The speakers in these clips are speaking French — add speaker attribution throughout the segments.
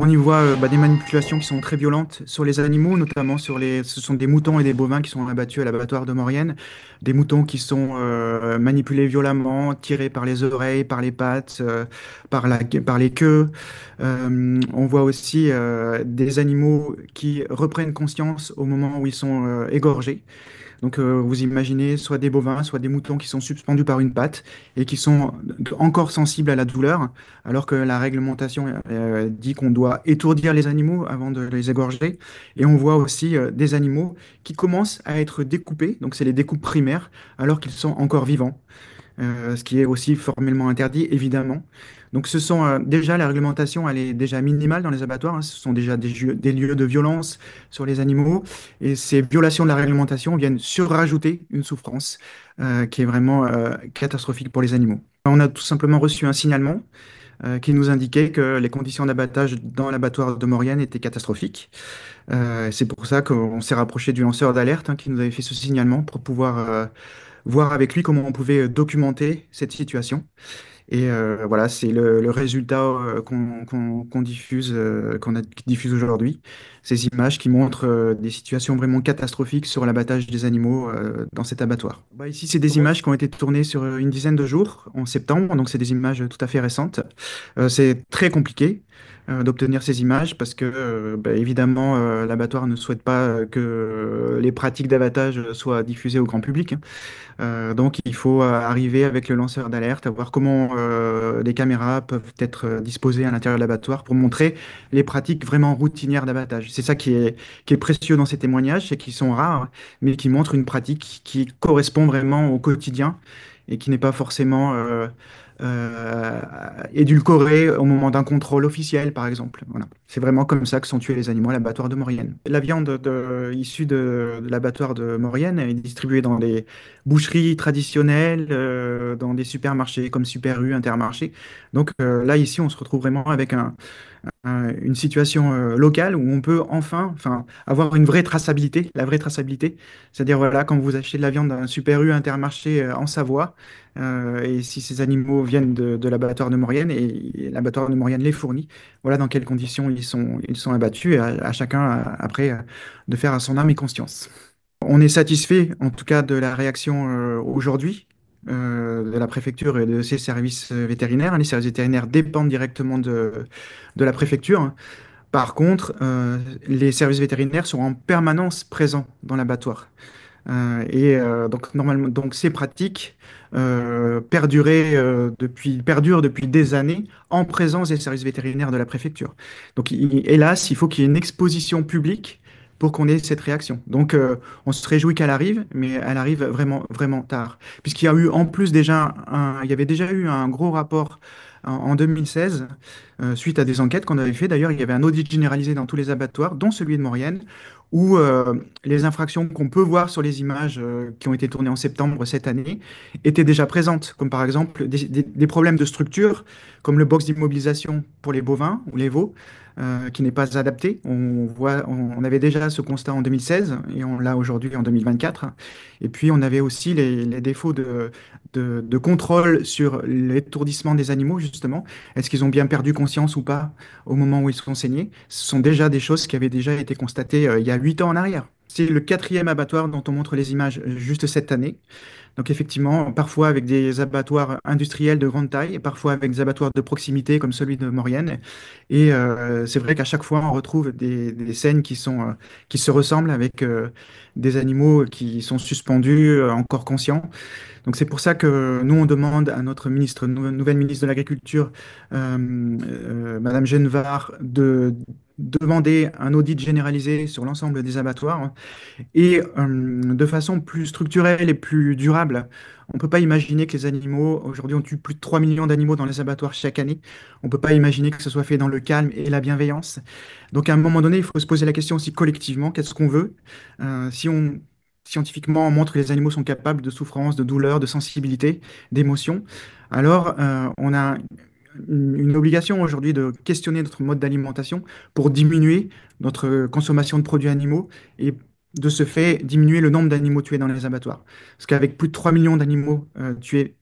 Speaker 1: On y voit des manipulations qui sont très violentes sur les animaux, notamment ce sont des moutons et des bovins qui sont abattus à l'abattoir de Maurienne, des moutons qui sont manipulés violemment, tirés par les oreilles, par les pattes, par les queues. On voit aussi des animaux qui reprennent conscience au moment où ils sont égorgés. Donc, vous imaginez soit des bovins, soit des moutons qui sont suspendus par une patte et qui sont encore sensibles à la douleur, alors que la réglementation dit qu'on doit étourdir les animaux avant de les égorger. Et on voit aussi des animaux qui commencent à être découpés, donc c'est les découpes primaires, alors qu'ils sont encore vivants, ce qui est aussi formellement interdit, évidemment. Donc ce sont déjà la réglementation, elle est déjà minimale dans les abattoirs, hein. Ce sont déjà des lieux de violence sur les animaux, et ces violations de la réglementation viennent surrajouter une souffrance qui est vraiment catastrophique pour les animaux. On a tout simplement reçu un signalement qui nous indiquait que les conditions d'abattage dans l'abattoir de Maurienne étaient catastrophiques. C'est pour ça qu'on s'est rapproché du lanceur d'alerte qui nous avait fait ce signalement pour pouvoir voir avec lui comment on pouvait documenter cette situation. Et voilà, c'est le résultat qu'on diffuse, qui diffuse aujourd'hui. Ces images qui montrent des situations vraiment catastrophiques sur l'abattage des animaux dans cet abattoir. Ici, c'est des images qui ont été tournées sur une dizaine de jours en septembre, donc c'est des images tout à fait récentes. C'est très compliqué d'obtenir ces images parce que, évidemment, l'abattoir ne souhaite pas que les pratiques d'abattage soient diffusées au grand public, hein. Donc, il faut arriver avec le lanceur d'alerte, à voir comment les caméras peuvent être disposées à l'intérieur de l'abattoir pour montrer les pratiques vraiment routinières d'abattage. C'est ça qui est précieux dans ces témoignages, c'est qu'ils sont rares, mais qui montrent une pratique qui correspond vraiment au quotidien et qui n'est pas forcément euh, édulcorée au moment d'un contrôle officiel, par exemple. Voilà. C'est vraiment comme ça que sont tués les animaux à l'abattoir de Maurienne. La viande issue de l'abattoir de Maurienne est distribuée dans des boucheries traditionnelles, dans des supermarchés comme Super U, Intermarché. Donc là, ici, on se retrouve vraiment avec une situation locale où on peut enfin, avoir une vraie traçabilité, la vraie traçabilité. C'est-à-dire, voilà, quand vous achetez de la viande d'un Super U, Intermarché en Savoie, et si ces animaux viennent de l'abattoir de Maurienne et l'abattoir de Maurienne les fournit, voilà dans quelles conditions ils sont abattus et à chacun, après, de faire à son âme et conscience. On est satisfait, en tout cas, de la réaction aujourd'hui de la préfecture et de ses services vétérinaires. Les services vétérinaires dépendent directement de la préfecture, hein. Par contre, les services vétérinaires sont en permanence présents dans l'abattoir. Donc, normalement, donc ces pratiques perdurent depuis des années en présence des services vétérinaires de la préfecture. Donc, hélas, il faut qu'il y ait une exposition publique pour qu'on ait cette réaction. Donc, on se réjouit qu'elle arrive, mais elle arrive vraiment, vraiment tard. Puisqu'il y a eu en plus il y avait déjà eu un gros rapport en 2016, suite à des enquêtes qu'on avait fait. D'ailleurs, il y avait un audit généralisé dans tous les abattoirs, dont celui de Maurienne, où les infractions qu'on peut voir sur les images qui ont été tournées en septembre cette année étaient déjà présentes, comme par exemple des problèmes de structure, comme le box d'immobilisation pour les bovins ou les veaux, qui n'est pas adapté. On avait déjà ce constat en 2016 et on l'a aujourd'hui en 2024. Et puis on avait aussi les défauts de contrôle sur l'étourdissement des animaux, justement. Est-ce qu'ils ont bien perdu conscience ou pas au moment où ils sont saignés? Ce sont déjà des choses qui avaient déjà été constatées il y a 8 ans en arrière. C'est le quatrième abattoir dont on montre les images juste cette année. Donc effectivement, parfois avec des abattoirs industriels de grande taille, et parfois avec des abattoirs de proximité comme celui de Maurienne. Et c'est vrai qu'à chaque fois, on retrouve des scènes qui se ressemblent avec des animaux qui sont suspendus, encore conscients. Donc c'est pour ça que nous, on demande à notre nouvelle ministre de l'Agriculture, Madame Genevard, de demander un audit généralisé sur l'ensemble des abattoirs et de façon plus structurelle et plus durable. On ne peut pas imaginer que les animaux, aujourd'hui on tue plus de 3 millions d'animaux dans les abattoirs chaque année. On ne peut pas imaginer que ce soit fait dans le calme et la bienveillance. Donc à un moment donné, il faut se poser la question aussi collectivement, qu'est-ce qu'on veut? Si on scientifiquement on montre que les animaux sont capables de souffrance, de douleur, de sensibilité, d'émotion, alors on a une obligation aujourd'hui de questionner notre mode d'alimentation pour diminuer notre consommation de produits animaux et de ce fait diminuer le nombre d'animaux tués dans les abattoirs. Parce qu'avec plus de 3 millions d'animaux tués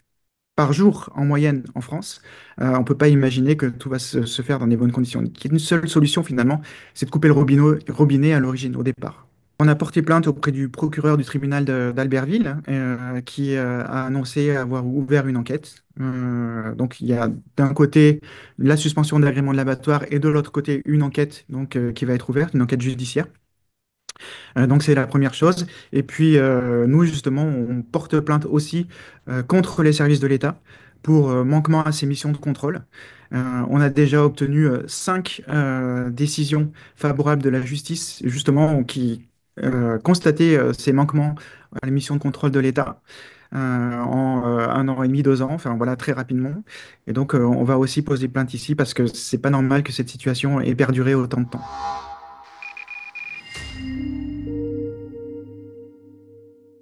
Speaker 1: par jour en moyenne en France. On ne peut pas imaginer que tout va se faire dans des bonnes conditions. Il y a une seule solution finalement, c'est de couper le robinet à l'origine, au départ. On a porté plainte auprès du procureur du tribunal d'Albertville, qui a annoncé avoir ouvert une enquête. Donc il y a d'un côté la suspension d'agrément de l'abattoir et de l'autre côté une enquête donc, qui va être ouverte, une enquête judiciaire. Donc c'est la première chose. Et puis nous, justement, on porte plainte aussi contre les services de l'État pour manquement à ces missions de contrôle. On a déjà obtenu 5 décisions favorables de la justice, justement, qui constataient ces manquements à la mission de contrôle de l'État en 1 an et demi, 2 ans, enfin voilà, très rapidement. Et donc on va aussi poser plainte ici parce que c'est pas normal que cette situation ait perduré autant de temps.